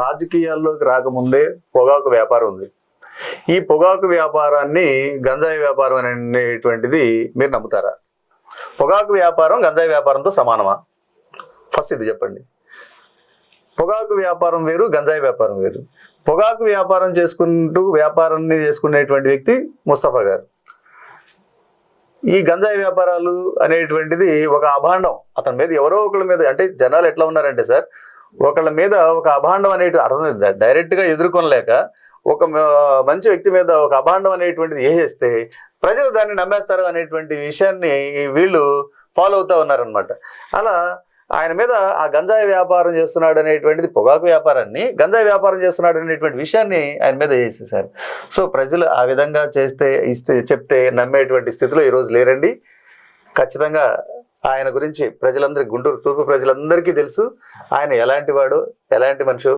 రాజకీయాల్లోకి రాకముందే పొగాకు వ్యాపారం ఉంది. ఈ పొగాకు వ్యాపారాన్ని గంజాయి వ్యాపారం అనేటువంటిది మీరు నమ్ముతారా? పొగాకు వ్యాపారం గంజాయి వ్యాపారంతో సమానమా? ఫస్ట్ ఇది చెప్పండి. పొగాకు వ్యాపారం వేరు, గంజాయి వ్యాపారం వేరు. పొగాకు వ్యాపారం వ్యాపారాన్ని చేసుకునేటువంటి వ్యక్తి ముస్తఫా గారు. ఈ గంజాయి వ్యాపారాలు అనేటువంటిది ఒక అభాండం. అతని మీద ఎవరో ఒకళ్ళ మీద, అంటే జనాలు ఎట్లా ఉన్నారంటే సార్, ఒకళ్ళ మీద ఒక అభాండం అనేటువంటి అర్థం డైరెక్ట్గా ఎదుర్కొనలేక ఒక మంచి వ్యక్తి మీద ఒక అభాండం అనేటువంటిది వేసేస్తే ప్రజలు దాన్ని నమ్మేస్తారు అనేటువంటి విషయాన్ని వీళ్ళు ఫాలో అవుతూ ఉన్నారనమాట. అలా ఆయన మీద ఆ గంజాయి వ్యాపారం చేస్తున్నాడు అనేటువంటిది, పొగాకు వ్యాపారాన్ని గంజాయి వ్యాపారం చేస్తున్నాడు అనేటువంటి విషయాన్ని ఆయన మీద వేసేసారు. సో ప్రజలు ఆ విధంగా చెప్తే నమ్మేటువంటి స్థితిలో ఈరోజు లేరండి. ఖచ్చితంగా ఆయన గురించి గుంటూరు తూర్పు ప్రజలందరికీ తెలుసు ఆయన ఎలాంటి వాడు, ఎలాంటి మనిషి.